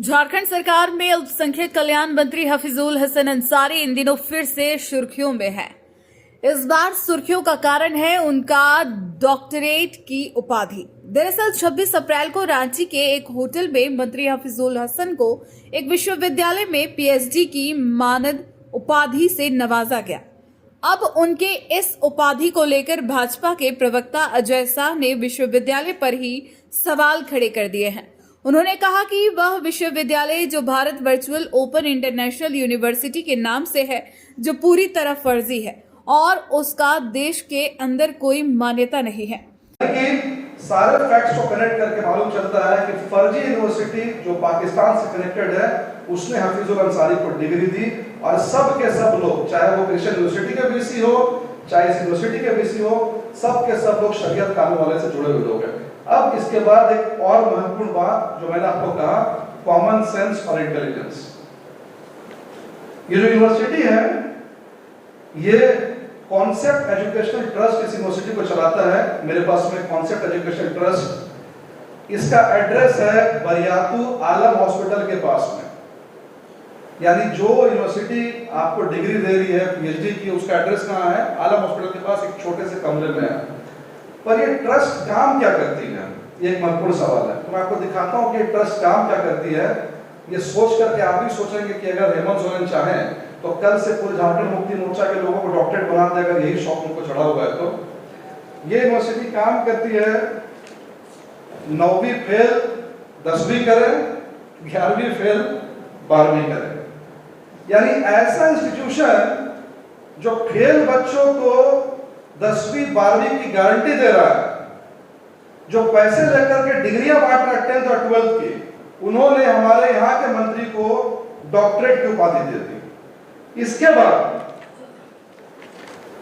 झारखंड सरकार में अल्पसंख्यक कल्याण मंत्री हफीजुल हसन अंसारी इन दिनों फिर से सुर्खियों में है। इस बार सुर्खियों का कारण है उनका डॉक्टरेट की उपाधि। दरअसल 26 अप्रैल को रांची के एक होटल में मंत्री हफीजुल हसन को एक विश्वविद्यालय में पीएचडी की मानद उपाधि से नवाजा गया। अब उनके इस उपाधि को लेकर भाजपा के प्रवक्ता अजय शाह ने विश्वविद्यालय पर ही सवाल खड़े कर दिए हैं। उन्होंने कहा कि वह विश्वविद्यालय जो Bharat virtual open international university के नाम से है, जो पूरी तरह फर्जी है और उसका देश के अंदर कोई मान्यता नहीं है। सारे फैक्ट्स को कनेक्ट करके मालूम चलता है कि फर्जी यूनिवर्सिटी जो पाकिस्तान से कनेक्टेड है उसने हफीजुल अंसारी को डिग्री दी और सब के सब लोग, चाहे वो क्रिश्चियन यूनिवर्सिटी के बीसी हो, चाहे इस यूनिवर्सिटी के बीसी हो, सब के सब लोग शरीयत कानून वाले से जुड़े हुए लोग हैं। अब इसके बाद एक और महत्वपूर्ण बात जो मैंने आपको कहा, कॉमन सेंस और इंटेलिजेंस। ये जो यूनिवर्सिटी है ये कॉन्सेप्ट एजुकेशनल ट्रस्ट इस यूनिवर्सिटी को चलाता है। मेरे पास में कॉन्सेप्ट एजुकेशनल ट्रस्ट, इसका एड्रेस है बरियातू आलम हॉस्पिटल के पास में। यानी जो यूनिवर्सिटी आपको डिग्री दे रही है पीएचडी की, उसका एड्रेस कहाँ है? आलम हॉस्पिटल के पास एक छोटे से कमरे में है। पर ये ट्रस्ट काम क्या करती है, ये एक महत्वपूर्ण सवाल है। तो मैं आपको दिखाता हूँ कि ट्रस्ट काम क्या करती है। ये सोच करके आप भी सोचेंगे कि अगर हेमंत सोरेन चाहें तो कल से पूरे झारखंड मुक्ति मोर्चा के लोगों को डॉक्टरेट बना देगा, यही शौक उनको चढ़ा हुआ है। तो ये यूनिवर्सिटी काम करती है, 9वीं फेल 10वीं करे, 11वीं फेल 12वीं करे। यानी ऐसा इंस्टीट्यूशन जो फेल बच्चों को 10वीं 12वीं की गारंटी दे रहा है, जो पैसे लेकर के डिग्रियां बांट रहा है 10th और 12th की, उन्होंने हमारे यहाँ के मंत्री को डॉक्टरेट की उपाधि दे दी। इसके बाद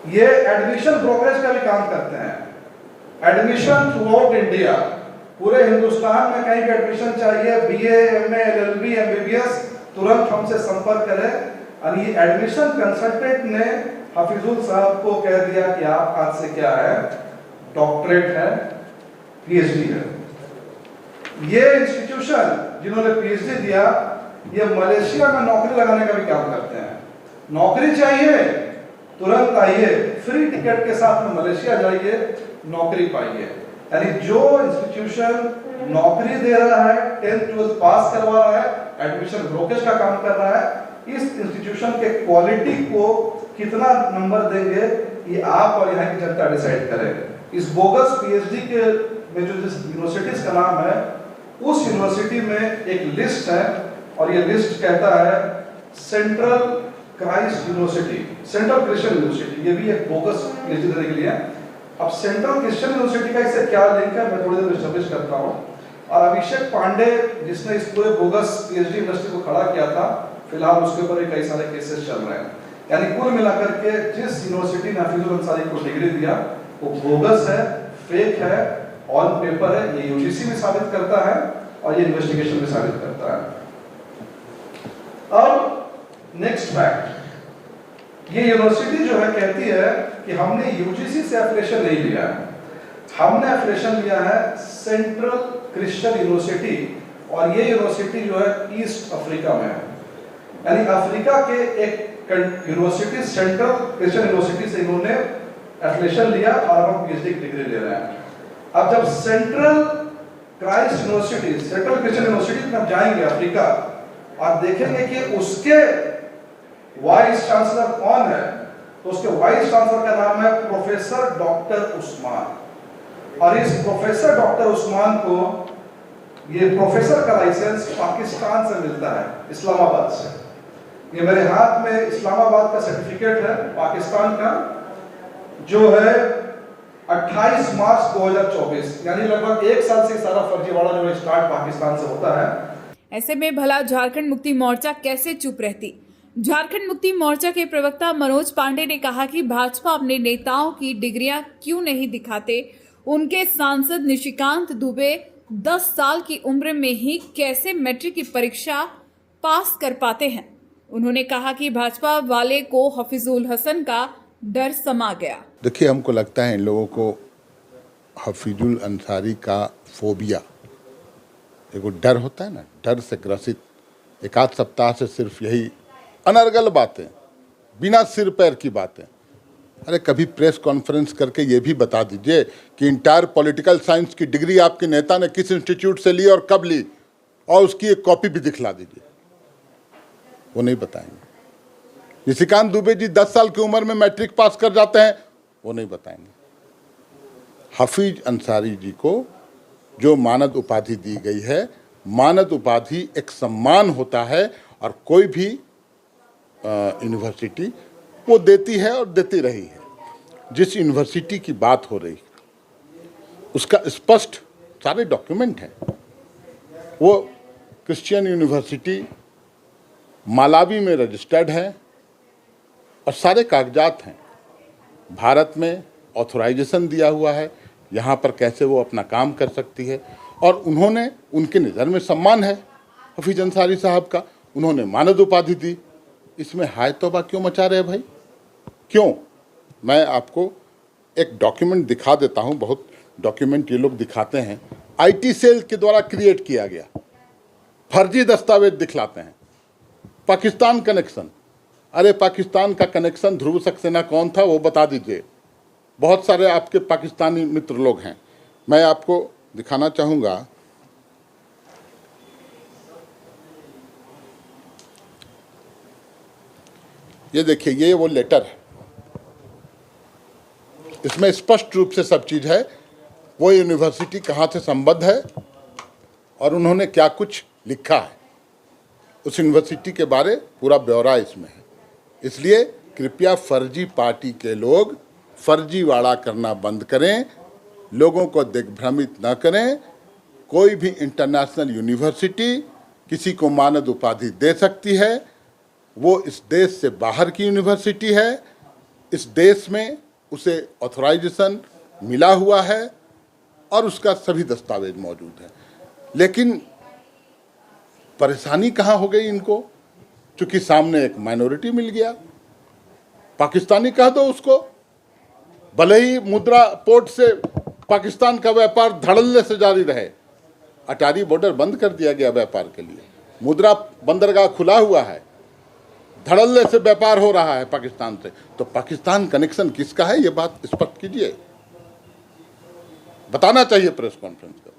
ये एडमिशन ब्रोकरेज का भी काम करते हैं। एडमिशन थ्रू आउट इंडिया, पूरे हिंदुस्तान में कहीं भी एडमिशन चाहिए, बीए, एमए, एलएलबी, एमबीबीएस, तुरंत हमसे संपर्क करें। और ये एडमिशन कंसल्टेंट ने हफीजुल साहब को कह दिया कि आप हाथ से क्या है, डॉक्टरेट है, पीएचडी है। ये इंस्टीट्यूशन जिन्होंने पीएचडी दिया, ये मलेशिया में नौकरी लगाने का भी काम करते हैं। नौकरी चाहिए तुरंत आइए, फ्री टिकट के साथ में मलेशिया जाइए, नौकरी पाइए। यानी जो इंस्टीट्यूशन नौकरी दे रहा है, 10th 12th पास करवा रहा है, एडमिशन ब्रोकरेज का काम कर रहा है, इस इंस्टीट्यूशन के क्वालिटी को कितना नंबर देंगे ये आप और यहाँ की जनता डिसाइड करें। इस बोगस पीएचडी के में जो यूनिवर्सिटीज का नाम है, उस यूनिवर्सिटी में एक लिस्ट है और ये लिस्ट कहता है central Christ university, central Christian university. ये भी एक बोगस पीएचडी देने के लिए। अब सेंट्रल क्रिश्चियन यूनिवर्सिटी का इससे क्या लिंक है, मैं थोड़ी देर एस्टैब्लिश करता हूँ। और अभिषेक पांडे जिसने इस पूरे बोगस पीएचडी इंडस्ट्री को खड़ा किया था, फिलहाल उसके ऊपर भी कई सारे केसेस चल रहे हैं। यानी कुल मिलाकर के जिस यूनिवर्सिटी ने हफीजुल अंसारी को डिग्री दिया वो बोगस है, फेक है, ऑन पेपर है। ये यूजीसी भी साबित करता है और ये इन्वेस्टिगेशन भी साबित करता है। अब नेक्स्ट फैक्ट, ये यूनिवर्सिटी जो है कहती है कि हमने यूजीसी से एफिलिएशन नहीं लिया है, हमने एफिलिएशन लिया है सेंट्रल क्रिश्चियन यूनिवर्सिटी, और ये यूनिवर्सिटी जो है ईस्ट अफ्रीका में है। यानी अफ्रीका के एक यूनिवर्सिटी सेंट्रल क्रिश्चियन यूनिवर्सिटी से इन्होंने एफिलिएशन लिया और हम पीएचडी की डिग्री ले रहे हैं। अब जब central Christ university, central Christian university में जाएंगे अफ्रीका और देखेंगे कि उसके वाइस चांसलर कौन है, तो उसके वाइस चांसलर का नाम है प्रोफेसर डॉक्टर उस्मान। और इस प्रोफेसर डॉक्टर उस्मान को ये प्रोफेसर का लाइसेंस पाकिस्तान से मिलता है, इस्लामाबाद से। ये मेरे हाथ में इस्लामाबाद का सर्टिफिकेट है पाकिस्तान का, जो है 28 मार्च 2024, यानी लगभग एक साल से सारा फर्जीवाड़ा जो है स्टार्ट पाकिस्तान से होता है। ऐसे में भला झारखंड मुक्ति मोर्चा कैसे चुप रहती। झारखंड मुक्ति मोर्चा के प्रवक्ता मनोज पांडे ने कहा कि भाजपा अपने नेताओं की डिग्रियां क्यों नहीं दिखाते। उनके सांसद निशिकांत दुबे 10 साल की उम्र में ही कैसे मैट्रिक की परीक्षा पास कर पाते हैं। उन्होंने कहा कि भाजपा वाले को हफीजुल हसन का डर समा गया। देखिए, हमको लगता है इन लोगों को हफीजुल अंसारी का फोबिया, एक डर होता है ना, डर से ग्रसित एक आध सप्ताह से सिर्फ यही अनर्गल बातें, बिना सिर पैर की बातें। अरे कभी प्रेस कॉन्फ्रेंस करके ये भी बता दीजिए कि इंटायर पॉलिटिकल साइंस की डिग्री आपके नेता ने किस इंस्टीट्यूट से ली और कब ली, और उसकी एक कॉपी भी दिखला दीजिए। वो नहीं बताएंगे। निशिकांत दुबे जी 10 साल की उम्र में मैट्रिक पास कर जाते हैं, वो नहीं बताएंगे। हफीज अंसारी जी को जो मानद उपाधि दी गई है, मानद उपाधि एक सम्मान होता है और कोई भी यूनिवर्सिटी वो देती है और देती रही है। जिस यूनिवर्सिटी की बात हो रही उसका स्पष्ट सारे डॉक्यूमेंट हैं। वो क्रिश्चियन यूनिवर्सिटी मालावी में रजिस्टर्ड है और सारे कागजात हैं। भारत में ऑथराइजेशन दिया हुआ है, यहाँ पर कैसे वो अपना काम कर सकती है। और उन्होंने, उनके नज़र में सम्मान है हफीज अंसारी साहब का, उन्होंने मानद उपाधि दी। इसमें हाय तौबा क्यों मचा रहे भाई, क्यों? मैं आपको एक डॉक्यूमेंट दिखा देता हूँ। बहुत डॉक्यूमेंट ये लोग दिखाते हैं, आईटी सेल के द्वारा क्रिएट किया गया, फर्जी दस्तावेज दिखलाते हैं। पाकिस्तान कनेक्शन, अरे पाकिस्तान का कनेक्शन ध्रुव सक्सेना कौन था वो बता दीजिए। बहुत सारे आपके पाकिस्तानी मित्र लोग हैं, मैं आपको दिखाना चाहूँगा। ये देखिए, ये वो लेटर है, इसमें स्पष्ट रूप से सब चीज़ है, वो यूनिवर्सिटी कहाँ से संबद्ध है और उन्होंने क्या कुछ लिखा है, उस यूनिवर्सिटी के बारे पूरा ब्यौरा इसमें है। इसलिए कृपया फर्जी पार्टी के लोग फर्जीवाड़ा करना बंद करें, लोगों को दिग्भ्रमित न करें। कोई भी इंटरनेशनल यूनिवर्सिटी किसी को मानद उपाधि दे सकती है, वो इस देश से बाहर की यूनिवर्सिटी है, इस देश में उसे ऑथराइजेशन मिला हुआ है और उसका सभी दस्तावेज मौजूद है। लेकिन परेशानी कहाँ हो गई इनको, क्योंकि सामने एक माइनॉरिटी मिल गया, पाकिस्तानी कह दो उसको, भले ही मुद्रा पोर्ट से पाकिस्तान का व्यापार धड़ल्ले से जारी रहे, अटारी बॉर्डर बंद कर दिया गया व्यापार के लिए, मुद्रा बंदरगाह खुला हुआ है, धड़ल्ले से व्यापार हो रहा है पाकिस्तान से, तो पाकिस्तान कनेक्शन किसका है ये बात स्पष्ट कीजिए, बताना चाहिए प्रेस कॉन्फ्रेंस कर।